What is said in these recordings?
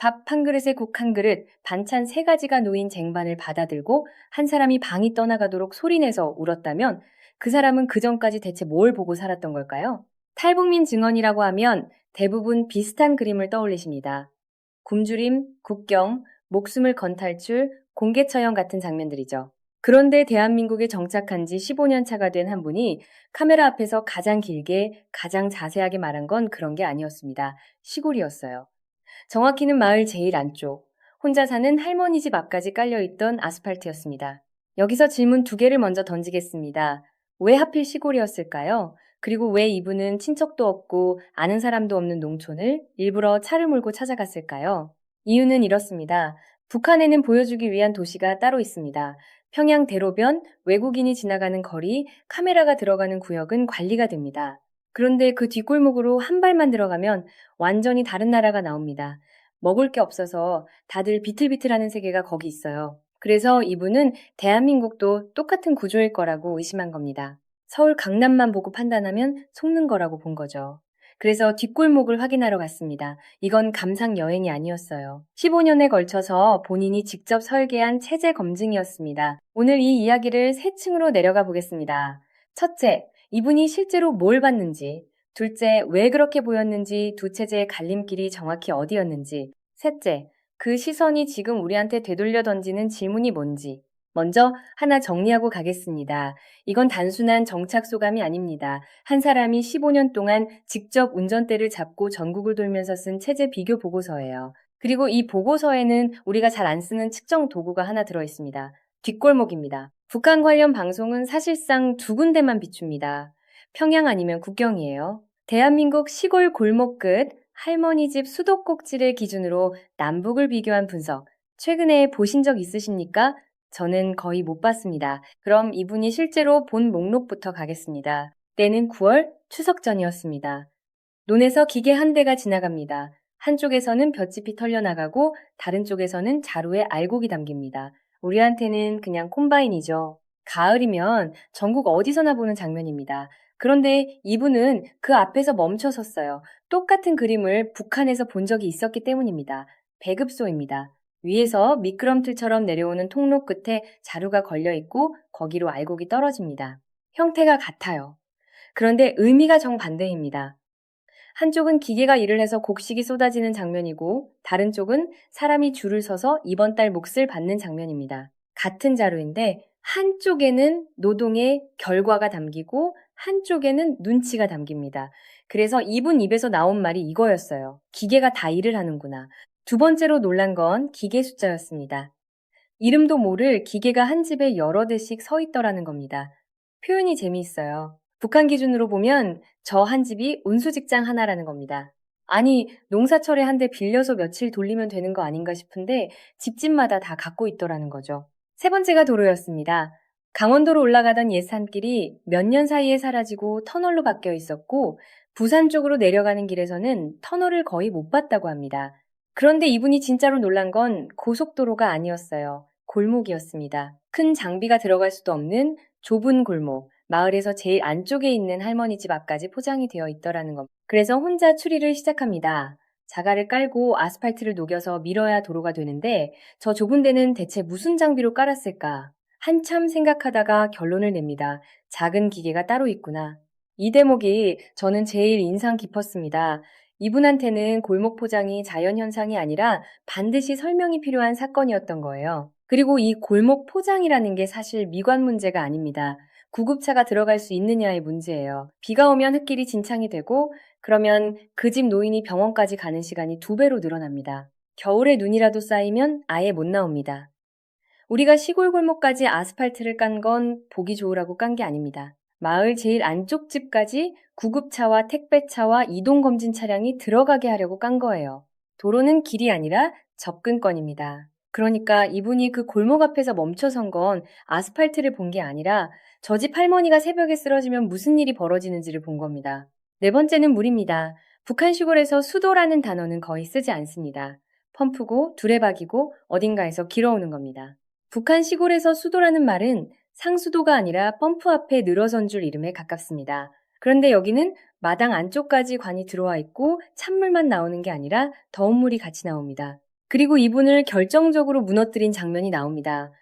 밥 한 그릇에 국 한 그릇, 반찬 세 가지가 놓인 쟁반을 받아들고 한 사람이 방이 떠나가도록 소리내서 울었다면 그 사람은 그전까지 대체 뭘 보고 살았던 걸까요? 탈북민 증언이라고 하면 대부분 비슷한 그림을 떠올리십니다. 굶주림, 국경, 목숨을 건 탈출, 공개 처형 같은 장면들이죠. 그런데 대한민국에 정착한 지 15년 차가 된 한 분이 카메라 앞에서 가장 길게, 가장 자세하게 말한 건 그런 게 아니었습니다. 시골이었어요. 정확히는 마을 제일 안쪽, 혼자 사는 할머니 집 앞까지 깔려있던 아스팔트였습니다. 여기서 질문 두 개를 먼저 던지겠습니다. 왜 하필 시골이었을까요? 그리고 왜 이분은 친척도 없고 아는 사람도 없는 농촌을 일부러 차를 몰고 찾아갔을까요? 이유는 이렇습니다. 북한에는 보여주기 위한 도시가 따로 있습니다. 평양 대로변, 외국인이 지나가는 거리, 카메라가 들어가는 구역은 관리가 됩니다. 그런데 그 뒷골목으로 한 발만 들어가면 완전히 다른 나라가 나옵니다. 먹을 게 없어서 다들 비틀비틀하는 세계가 거기 있어요. 그래서 이분은 대한민국도 똑같은 구조일 거라고 의심한 겁니다. 서울 강남만 보고 판단하면 속는 거라고 본 거죠. 그래서 뒷골목을 확인하러 갔습니다. 이건 감상 여행이 아니었어요. 15년에 걸쳐서 본인이 직접 설계한 체제 검증이었습니다. 오늘 이 이야기를 세 층으로 내려가 보겠습니다. 첫째, 이분이 실제로 뭘 봤는지, 둘째, 왜 그렇게 보였는지, 두 체제의 갈림길이 정확히 어디였는지, 셋째, 그 시선이 지금 우리한테 되돌려 던지는 질문이 뭔지. 먼저 하나 정리하고 가겠습니다. 이건 단순한 정착 소감이 아닙니다. 한 사람이 15년 동안 직접 운전대를 잡고 전국을 돌면서 쓴 체제 비교 보고서예요. 그리고 이 보고서에는 우리가 잘 안 쓰는 측정 도구가 하나 들어 있습니다. 뒷골목입니다. 북한 관련 방송은 사실상 두 군데만 비춥니다. 평양 아니면 국경이에요. 대한민국 시골 골목 끝 할머니 집 수도꼭지를 기준으로 남북을 비교한 분석. 최근에 보신 적 있으십니까? 저는 거의 못 봤습니다. 그럼 이분이 실제로 본 목록부터 가겠습니다. 때는 9월 추석 전이었습니다. 논에서 기계 한 대가 지나갑니다. 한쪽에서는 볏짚이 털려나가고 다른 쪽에서는 자루에 알곡이 담깁니다. 우리한테는 그냥 콤바인이죠. 가을이면 전국 어디서나 보는 장면입니다. 그런데 이분은 그 앞에서 멈춰 섰어요. 똑같은 그림을 북한에서 본 적이 있었기 때문입니다. 배급소입니다. 위에서 미끄럼틀처럼 내려오는 통로 끝에 자루가 걸려 있고 거기로 알곡이 떨어집니다. 형태가 같아요. 그런데 의미가 정반대입니다. 한쪽은 기계가 일을 해서 곡식이 쏟아지는 장면이고 다른 쪽은 사람이 줄을 서서 이번 달 몫을 받는 장면입니다. 같은 자료인데 한쪽에는 노동의 결과가 담기고 한쪽에는 눈치가 담깁니다. 그래서 이분 입에서 나온 말이 이거였어요. 기계가 다 일을 하는구나. 두 번째로 놀란 건 기계 숫자였습니다. 이름도 모를 기계가 한 집에 여러 대씩 서 있더라는 겁니다. 표현이 재미있어요. 북한 기준으로 보면 저 한 집이 운수직장 하나라는 겁니다. 아니, 농사철에 한 대 빌려서 며칠 돌리면 되는 거 아닌가 싶은데 집집마다 다 갖고 있더라는 거죠. 세 번째가 도로였습니다. 강원도로 올라가던 옛 산길이 몇 년 사이에 사라지고 터널로 바뀌어 있었고 부산 쪽으로 내려가는 길에서는 터널을 거의 못 봤다고 합니다. 그런데 이분이 진짜로 놀란 건 고속도로가 아니었어요. 골목이었습니다. 큰 장비가 들어갈 수도 없는 좁은 골목, 마을에서 제일 안쪽에 있는 할머니 집 앞까지 포장이 되어 있더라는 겁니다. 그래서 혼자 추리를 시작합니다. 자갈을 깔고 아스팔트를 녹여서 밀어야 도로가 되는데 저 좁은 데는 대체 무슨 장비로 깔았을까? 한참 생각하다가 결론을 냅니다. 작은 기계가 따로 있구나. 이 대목이 저는 제일 인상 깊었습니다. 이분한테는 골목 포장이 자연현상이 아니라 반드시 설명이 필요한 사건이었던 거예요. 그리고 이 골목 포장이라는 게 사실 미관 문제가 아닙니다. 구급차가 들어갈 수 있느냐의 문제예요. 비가 오면 흙길이 진창이 되고 그러면 그 집 노인이 병원까지 가는 시간이 2배로 늘어납니다. 겨울에 눈이라도 쌓이면 아예 못 나옵니다. 우리가 시골 골목까지 아스팔트를 깐 건 보기 좋으라고 깐 게 아닙니다. 마을 제일 안쪽 집까지 구급차와 택배차와 이동검진 차량이 들어가게 하려고 깐 거예요. 도로는 길이 아니라 접근권입니다. 그러니까 이분이 그 골목 앞에서 멈춰선 건 아스팔트를 본 게 아니라 저 집 할머니가 새벽에 쓰러지면 무슨 일이 벌어지는지를 본 겁니다. 네 번째는 물입니다. 북한 시골에서 수도라는 단어는 거의 쓰지 않습니다. 펌프고 두레박이고 어딘가에서 길어오는 겁니다. 북한 시골에서 수도라는 말은 상수도가 아니라 펌프 앞에 늘어선 줄 이름에 가깝습니다. 그런데 여기는 마당 안쪽까지 관이 들어와 있고 찬물만 나오는 게 아니라 더운 물이 같이 나옵니다. 그리고 이분을 결정적으로 무너뜨린 장면이 나옵니다.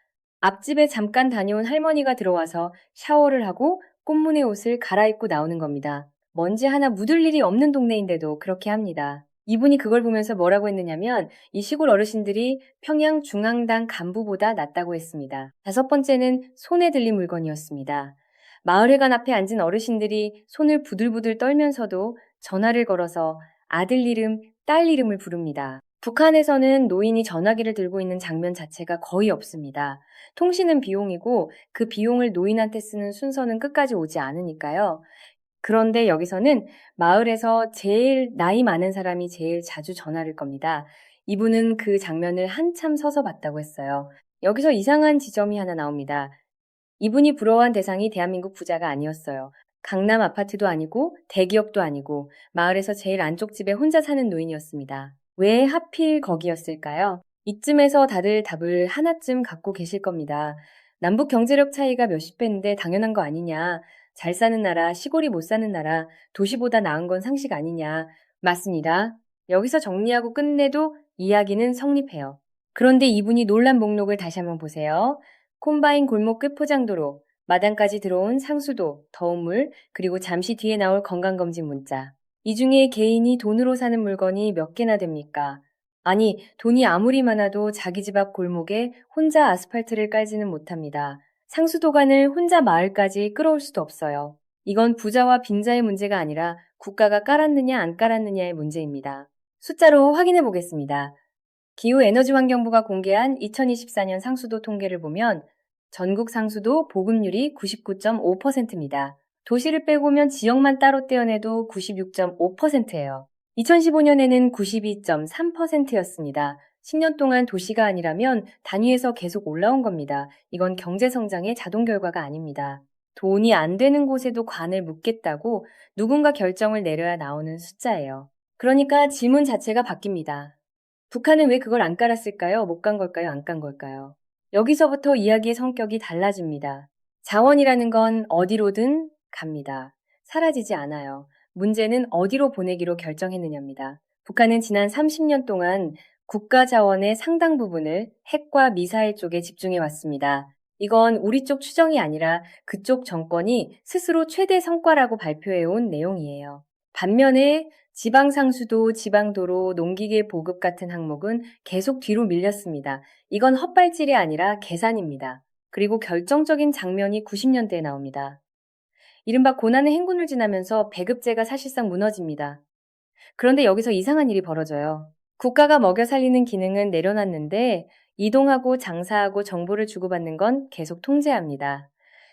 앞집에 잠깐 다녀온 할머니가 들어와서 샤워를 하고 꽃무늬 옷을 갈아입고 나오는 겁니다. 먼지 하나 묻을 일이 없는 동네인데도 그렇게 합니다. 이분이 그걸 보면서 뭐라고 했느냐면 이 시골 어르신들이 평양 중앙당 간부보다 낫다고 했습니다. 다섯 번째는 손에 들린 물건이었습니다. 마을회관 앞에 앉은 어르신들이 손을 부들부들 떨면서도 전화를 걸어서 아들 이름, 딸 이름을 부릅니다. 북한에서는 노인이 전화기를 들고 있는 장면 자체가 거의 없습니다. 통신은 비용이고 그 비용을 노인한테 쓰는 순서는 끝까지 오지 않으니까요. 그런데 여기서는 마을에서 제일 나이 많은 사람이 제일 자주 전화를 겁니다. 이분은 그 장면을 한참 서서 봤다고 했어요. 여기서 이상한 지점이 하나 나옵니다. 이분이 부러워한 대상이 대한민국 부자가 아니었어요. 강남 아파트도 아니고 대기업도 아니고 마을에서 제일 안쪽 집에 혼자 사는 노인이었습니다. 왜 하필 거기였을까요? 이쯤에서 다들 답을 하나쯤 갖고 계실 겁니다. 남북 경제력 차이가 몇십 배인데 당연한 거 아니냐. 잘 사는 나라, 시골이 못 사는 나라, 도시보다 나은 건 상식 아니냐. 맞습니다. 여기서 정리하고 끝내도 이야기는 성립해요. 그런데 이분이 논란 목록을 다시 한번 보세요. 콤바인 골목 끝 포장도로, 마당까지 들어온 상수도, 더운 물, 그리고 잠시 뒤에 나올 건강검진 문자. 이 중에 개인이 돈으로 사는 물건이 몇 개나 됩니까? 아니, 돈이 아무리 많아도 자기 집 앞 골목에 혼자 아스팔트를 깔지는 못합니다. 상수도관을 혼자 마을까지 끌어올 수도 없어요. 이건 부자와 빈자의 문제가 아니라 국가가 깔았느냐 안 깔았느냐의 문제입니다. 숫자로 확인해 보겠습니다. 기후에너지환경부가 공개한 2024년 상수도 통계를 보면 전국 상수도 보급률이 99.5%입니다. 도시를 빼고면 지역만 따로 떼어내도 96.5%예요. 2015년에는 92.3%였습니다. 10년 동안 도시가 아니라면 단위에서 계속 올라온 겁니다. 이건 경제성장의 자동 결과가 아닙니다. 돈이 안 되는 곳에도 관을 묻겠다고 누군가 결정을 내려야 나오는 숫자예요. 그러니까 질문 자체가 바뀝니다. 북한은 왜 그걸 안 깔았을까요? 못 간 걸까요? 안 깐 걸까요? 여기서부터 이야기의 성격이 달라집니다. 자원이라는 건 어디로든 갑니다. 사라지지 않아요. 문제는 어디로 보내기로 결정했느냐입니다. 북한은 지난 30년 동안 국가 자원의 상당 부분을 핵과 미사일 쪽에 집중해 왔습니다. 이건 우리 쪽 추정이 아니라 그쪽 정권이 스스로 최대 성과라고 발표해 온 내용이에요. 반면에 지방상수도, 지방도로, 농기계 보급 같은 항목은 계속 뒤로 밀렸습니다. 이건 헛발질이 아니라 계산입니다. 그리고 결정적인 장면이 90년대에 나옵니다. 이른바 고난의 행군을 지나면서 배급제가 사실상 무너집니다. 그런데 여기서 이상한 일이 벌어져요. 국가가 먹여 살리는 기능은 내려놨는데 이동하고 장사하고 정보를 주고받는 건 계속 통제합니다.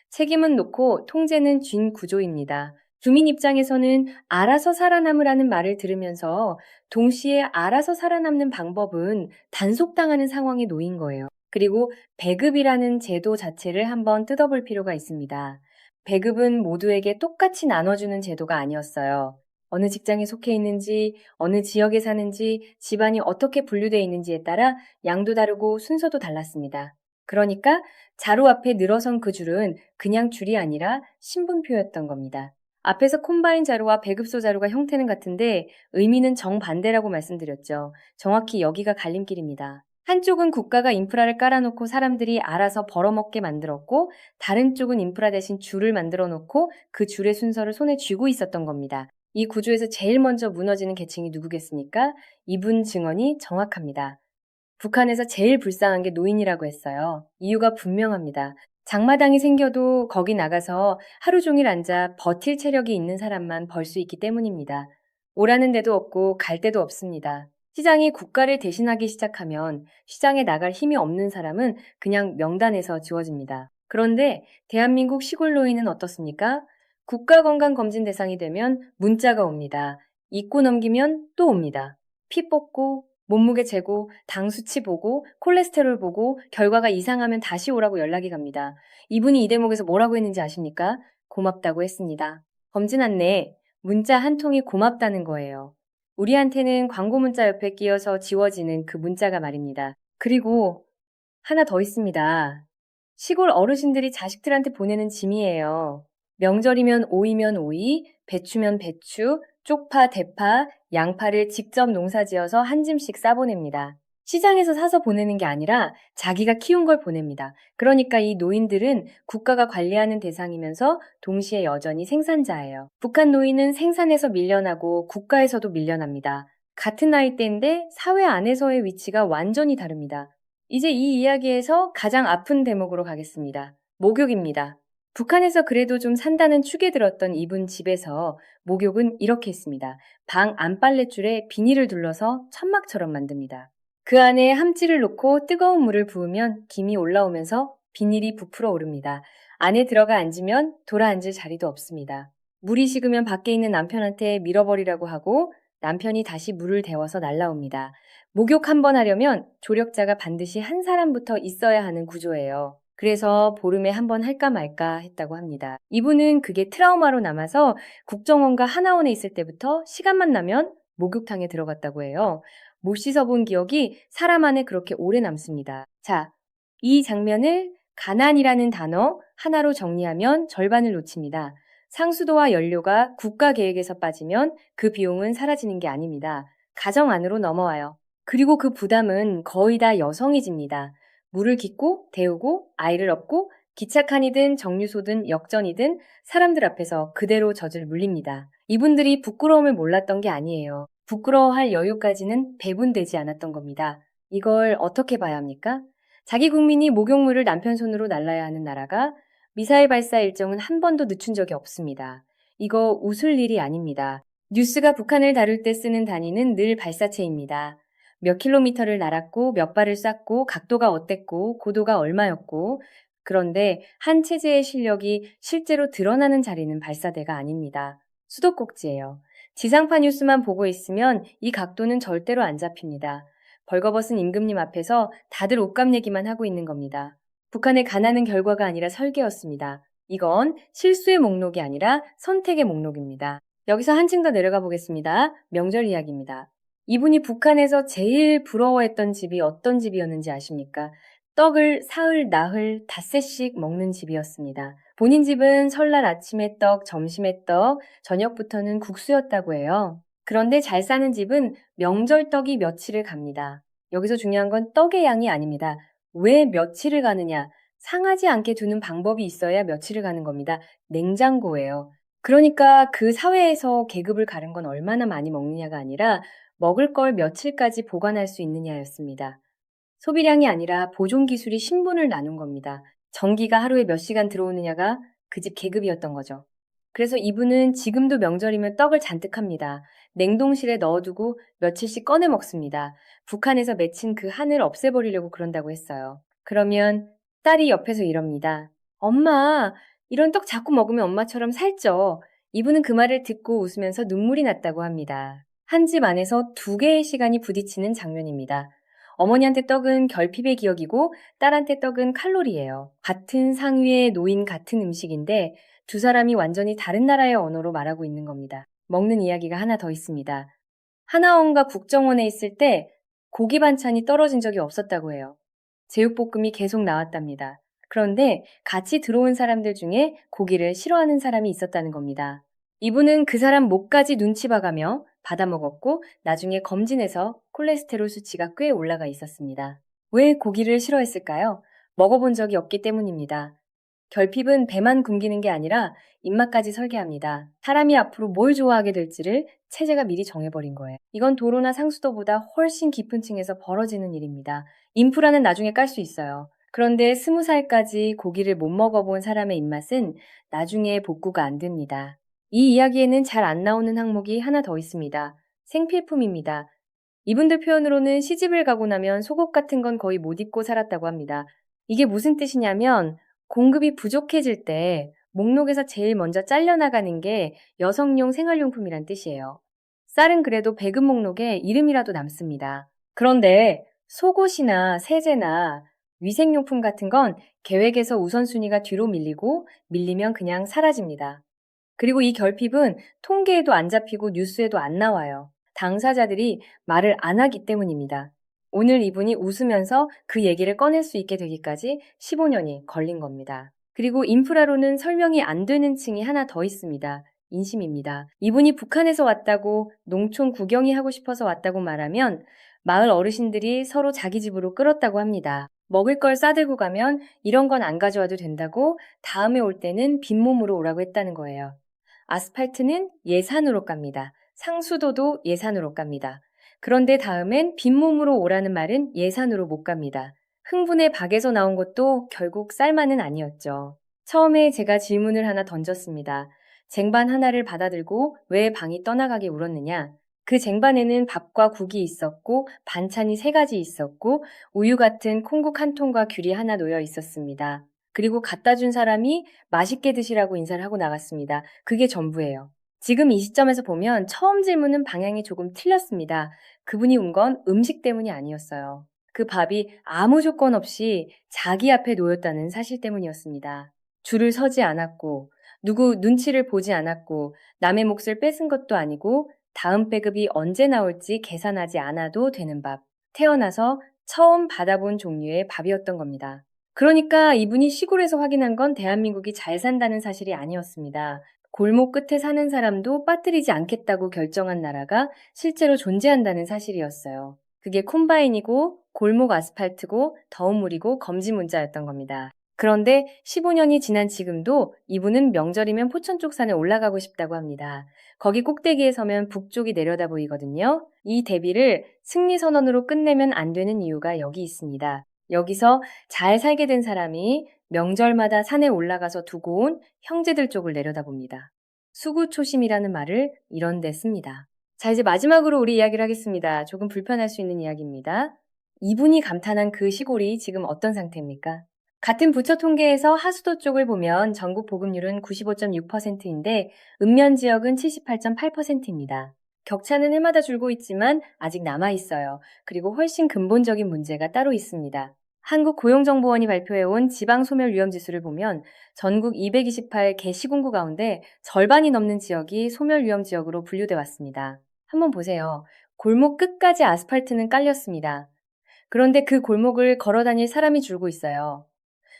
책임은 놓고 통제는 쥔 구조입니다. 주민 입장에서는 알아서 살아남으라는 말을 들으면서 동시에 알아서 살아남는 방법은 단속당하는 상황에 놓인 거예요. 그리고 배급이라는 제도 자체를 한번 뜯어볼 필요가 있습니다. 배급은 모두에게 똑같이 나눠주는 제도가 아니었어요. 어느 직장에 속해 있는지, 어느 지역에 사는지, 집안이 어떻게 분류되어 있는지에 따라 양도 다르고 순서도 달랐습니다. 그러니까 자루 앞에 늘어선 그 줄은 그냥 줄이 아니라 신분표였던 겁니다. 앞에서 콤바인 자루와 배급소 자루가 형태는 같은데 의미는 정반대라고 말씀드렸죠. 정확히 여기가 갈림길입니다. 한쪽은 국가가 인프라를 깔아놓고 사람들이 알아서 벌어먹게 만들었고 다른 쪽은 인프라 대신 줄을 만들어 놓고 그 줄의 순서를 손에 쥐고 있었던 겁니다. 이 구조에서 제일 먼저 무너지는 계층이 누구겠습니까? 이분 증언이 정확합니다. 북한에서 제일 불쌍한 게 노인이라고 했어요. 이유가 분명합니다. 장마당이 생겨도 거기 나가서 하루 종일 앉아 버틸 체력이 있는 사람만 벌 수 있기 때문입니다. 오라는 데도 없고 갈 데도 없습니다. 시장이 국가를 대신하기 시작하면 시장에 나갈 힘이 없는 사람은 그냥 명단에서 지워집니다. 그런데 대한민국 시골 노인은 어떻습니까? 국가건강검진 대상이 되면 문자가 옵니다. 잊고 넘기면 또 옵니다. 피 뽑고 몸무게 재고, 당 수치 보고, 콜레스테롤 보고, 결과가 이상하면 다시 오라고 연락이 갑니다. 이분이 이 대목에서 뭐라고 했는지 아십니까? 고맙다고 했습니다. 검진 안내, 문자 한 통이 고맙다는 거예요. 우리한테는 광고 문자 옆에 끼어서 지워지는 그 문자가 말입니다. 그리고 하나 더 있습니다. 시골 어르신들이 자식들한테 보내는 짐이에요. 명절이면 오이면 오이, 배추면 배추, 쪽파, 대파, 양파를 직접 농사지어서 한 짐씩 싸보냅니다. 시장에서 사서 보내는 게 아니라 자기가 키운 걸 보냅니다. 그러니까 이 노인들은 국가가 관리하는 대상이면서 동시에 여전히 생산자예요. 북한 노인은 생산에서 밀려나고 국가에서도 밀려납니다. 같은 나이대인데 사회 안에서의 위치가 완전히 다릅니다. 이제 이 이야기에서 가장 아픈 대목으로 가겠습니다. 목욕입니다. 북한에서 그래도 좀 산다는 축에 들었던 이분 집에서 목욕은 이렇게 했습니다. 방 안빨래줄에 비닐을 둘러서 천막처럼 만듭니다. 그 안에 함지를 놓고 뜨거운 물을 부으면 김이 올라오면서 비닐이 부풀어 오릅니다. 안에 들어가 앉으면 돌아 앉을 자리도 없습니다. 물이 식으면 밖에 있는 남편한테 밀어버리라고 하고 남편이 다시 물을 데워서 날라옵니다. 목욕 한 번 하려면 조력자가 반드시 한 사람부터 있어야 하는 구조예요. 그래서 보름에 한 번 할까 말까 했다고 합니다. 이분은 그게 트라우마로 남아서 국정원과 하나원에 있을 때부터 시간만 나면 목욕탕에 들어갔다고 해요. 못 씻어본 기억이 사람 안에 그렇게 오래 남습니다. 자, 이 장면을 가난이라는 단어 하나로 정리하면 절반을 놓칩니다. 상수도와 연료가 국가 계획에서 빠지면 그 비용은 사라지는 게 아닙니다. 가정 안으로 넘어와요. 그리고 그 부담은 거의 다 여성이 집니다. 물을 깃고 데우고 아이를 업고 기차칸이든 정류소든 역전이든 사람들 앞에서 그대로 젖을 물립니다. 이분들이 부끄러움을 몰랐던 게 아니에요. 부끄러워할 여유까지는 배분되지 않았던 겁니다. 이걸 어떻게 봐야 합니까? 자기 국민이 목욕물을 남편 손으로 날라야 하는 나라가 미사일 발사 일정은 한 번도 늦춘 적이 없습니다. 이거 웃을 일이 아닙니다. 뉴스가 북한을 다룰 때 쓰는 단위는 늘 발사체입니다. 몇 킬로미터를 날았고 몇 발을 쐈고 각도가 어땠고 고도가 얼마였고 그런데 한 체제의 실력이 실제로 드러나는 자리는 발사대가 아닙니다. 수도꼭지예요. 지상파 뉴스만 보고 있으면 이 각도는 절대로 안 잡힙니다. 벌거벗은 임금님 앞에서 다들 옷감 얘기만 하고 있는 겁니다. 북한의 가난은 결과가 아니라 설계였습니다. 이건 실수의 목록이 아니라 선택의 목록입니다. 여기서 한층 더 내려가 보겠습니다. 명절 이야기입니다. 이분이 북한에서 제일 부러워했던 집이 어떤 집이었는지 아십니까? 떡을 사흘, 나흘, 닷새씩 먹는 집이었습니다. 본인 집은 설날 아침에 떡, 점심에 떡, 저녁부터는 국수였다고 해요. 그런데 잘 사는 집은 명절 떡이 며칠을 갑니다. 여기서 중요한 건 떡의 양이 아닙니다. 왜 며칠을 가느냐? 상하지 않게 두는 방법이 있어야 며칠을 가는 겁니다. 냉장고예요. 그러니까 그 사회에서 계급을 가른 건 얼마나 많이 먹느냐가 아니라 먹을 걸 며칠까지 보관할 수 있느냐였습니다. 소비량이 아니라 보존 기술이 신분을 나눈 겁니다. 전기가 하루에 몇 시간 들어오느냐가 그 집 계급이었던 거죠. 그래서 이분은 지금도 명절이면 떡을 잔뜩 합니다. 냉동실에 넣어두고 며칠씩 꺼내 먹습니다. 북한에서 맺힌 그 한을 없애버리려고 그런다고 했어요. 그러면 딸이 옆에서 이럽니다. 엄마, 이런 떡 자꾸 먹으면 엄마처럼 살쪄. 이분은 그 말을 듣고 웃으면서 눈물이 났다고 합니다. 한 집 안에서 두 개의 시간이 부딪히는 장면입니다. 어머니한테 떡은 결핍의 기억이고 딸한테 떡은 칼로리예요. 같은 상위에 놓인 같은 음식인데 두 사람이 완전히 다른 나라의 언어로 말하고 있는 겁니다. 먹는 이야기가 하나 더 있습니다. 하나원과 국정원에 있을 때 고기 반찬이 떨어진 적이 없었다고 해요. 제육볶음이 계속 나왔답니다. 그런데 같이 들어온 사람들 중에 고기를 싫어하는 사람이 있었다는 겁니다. 이분은 그 사람 목까지 눈치 봐가며 받아먹었고 나중에 검진해서 콜레스테롤 수치가 꽤 올라가 있었습니다. 왜 고기를 싫어했을까요? 먹어본 적이 없기 때문입니다. 결핍은 배만 굶기는 게 아니라 입맛까지 설계합니다. 사람이 앞으로 뭘 좋아하게 될지를 체제가 미리 정해버린 거예요. 이건 도로나 상수도보다 훨씬 깊은 층에서 벌어지는 일입니다. 인프라는 나중에 깔 수 있어요. 그런데 20살까지 고기를 못 먹어본 사람의 입맛은 나중에 복구가 안 됩니다. 이 이야기에는 잘 안 나오는 항목이 하나 더 있습니다. 생필품입니다. 이분들 표현으로는 시집을 가고 나면 속옷 같은 건 거의 못 입고 살았다고 합니다. 이게 무슨 뜻이냐면 공급이 부족해질 때 목록에서 제일 먼저 잘려나가는 게 여성용 생활용품이란 뜻이에요. 쌀은 그래도 배급 목록에 이름이라도 남습니다. 그런데 속옷이나 세제나 위생용품 같은 건 계획에서 우선순위가 뒤로 밀리면 그냥 사라집니다. 그리고 이 결핍은 통계에도 안 잡히고 뉴스에도 안 나와요. 당사자들이 말을 안 하기 때문입니다. 오늘 이분이 웃으면서 그 얘기를 꺼낼 수 있게 되기까지 15년이 걸린 겁니다. 그리고 인프라로는 설명이 안 되는 층이 하나 더 있습니다. 인심입니다. 이분이 북한에서 왔다고 농촌 구경이 하고 싶어서 왔다고 말하면 마을 어르신들이 서로 자기 집으로 끌었다고 합니다. 먹을 걸 싸들고 가면 이런 건 안 가져와도 된다고 다음에 올 때는 빈몸으로 오라고 했다는 거예요. 아스팔트는 예산으로 깝니다. 상수도도 예산으로 깝니다. 그런데 다음엔 빈몸으로 오라는 말은 예산으로 못 갑니다. 흥분의 박에서 나온 것도 결국 쌀만은 아니었죠. 처음에 제가 질문을 하나 던졌습니다. 쟁반 하나를 받아들고 왜 방이 떠나가게 울었느냐? 그 쟁반에는 밥과 국이 있었고 반찬이 3가지 있었고 우유 같은 콩국 한 통과 귤이 하나 놓여 있었습니다. 그리고 갖다 준 사람이 맛있게 드시라고 인사를 하고 나갔습니다. 그게 전부예요. 지금 이 시점에서 보면 처음 질문은 방향이 조금 틀렸습니다. 그분이 운 건 음식 때문이 아니었어요. 그 밥이 아무 조건 없이 자기 앞에 놓였다는 사실 때문이었습니다. 줄을 서지 않았고 누구 눈치를 보지 않았고 남의 몫을 뺏은 것도 아니고 다음 배급이 언제 나올지 계산하지 않아도 되는 밥. 태어나서 처음 받아본 종류의 밥이었던 겁니다. 그러니까 이분이 시골에서 확인한 건 대한민국이 잘 산다는 사실이 아니었습니다. 골목 끝에 사는 사람도 빠뜨리지 않겠다고 결정한 나라가 실제로 존재한다는 사실이었어요. 그게 콤바인이고 골목 아스팔트고 더운 물이고 검지 문자였던 겁니다. 그런데 15년이 지난 지금도 이분은 명절이면 포천 쪽 산에 올라가고 싶다고 합니다. 거기 꼭대기에 서면 북쪽이 내려다 보이거든요. 이 대비를 승리선언으로 끝내면 안 되는 이유가 여기 있습니다. 여기서 잘 살게 된 사람이 명절마다 산에 올라가서 두고 온 형제들 쪽을 내려다봅니다. 수구초심이라는 말을 이런 데 씁니다. 자, 이제 마지막으로 우리 이야기를 하겠습니다. 조금 불편할 수 있는 이야기입니다. 이분이 감탄한 그 시골이 지금 어떤 상태입니까? 같은 부처 통계에서 하수도 쪽을 보면 전국 보급률은 95.6%인데 읍면 지역은 78.8%입니다. 격차는 해마다 줄고 있지만 아직 남아 있어요. 그리고 훨씬 근본적인 문제가 따로 있습니다. 한국고용정보원이 발표해온 지방소멸위험지수를 보면 전국 228개 시군구 가운데 절반이 넘는 지역이 소멸위험지역으로 분류돼 왔습니다. 한번 보세요. 골목 끝까지 아스팔트는 깔렸습니다. 그런데 그 골목을 걸어 다닐 사람이 줄고 있어요.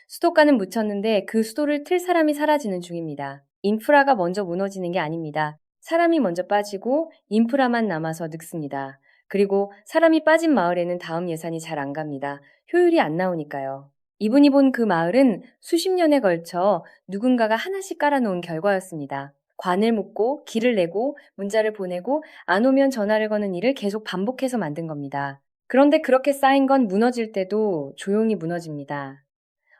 수도가는 묻혔는데 그 수도를 틀 사람이 사라지는 중입니다. 인프라가 먼저 무너지는 게 아닙니다. 사람이 먼저 빠지고 인프라만 남아서 늙습니다. 그리고 사람이 빠진 마을에는 다음 예산이 잘 안 갑니다. 효율이 안 나오니까요. 이분이 본 그 마을은 수십 년에 걸쳐 누군가가 하나씩 깔아놓은 결과였습니다. 관을 묻고 길을 내고 문자를 보내고 안 오면 전화를 거는 일을 계속 반복해서 만든 겁니다. 그런데 그렇게 쌓인 건 무너질 때도 조용히 무너집니다.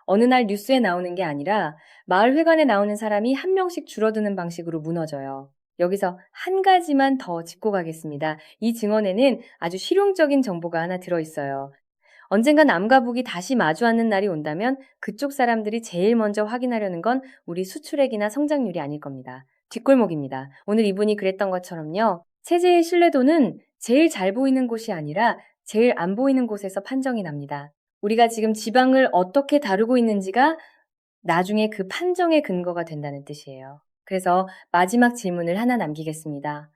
어느 날 뉴스에 나오는 게 아니라 마을 회관에 나오는 사람이 한 명씩 줄어드는 방식으로 무너져요. 여기서 한 가지만 더 짚고 가겠습니다. 이 증언에는 아주 실용적인 정보가 하나 들어있어요. 언젠가 남과 북이 다시 마주하는 날이 온다면 그쪽 사람들이 제일 먼저 확인하려는 건 우리 수출액이나 성장률이 아닐 겁니다. 뒷골목입니다. 오늘 이분이 그랬던 것처럼요. 체제의 신뢰도는 제일 잘 보이는 곳이 아니라 제일 안 보이는 곳에서 판정이 납니다. 우리가 지금 지방을 어떻게 다루고 있는지가 나중에 그 판정의 근거가 된다는 뜻이에요. 그래서 마지막 질문을 하나 남기겠습니다.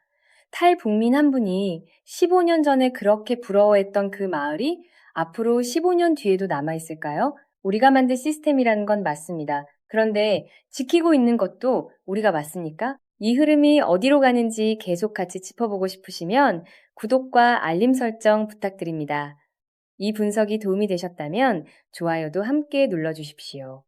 탈북민 한 분이 15년 전에 그렇게 부러워했던 그 마을이 앞으로 15년 뒤에도 남아있을까요? 우리가 만든 시스템이라는 건 맞습니다. 그런데 지키고 있는 것도 우리가 맞습니까? 이 흐름이 어디로 가는지 계속 같이 짚어보고 싶으시면 구독과 알림 설정 부탁드립니다. 이 분석이 도움이 되셨다면 좋아요도 함께 눌러주십시오.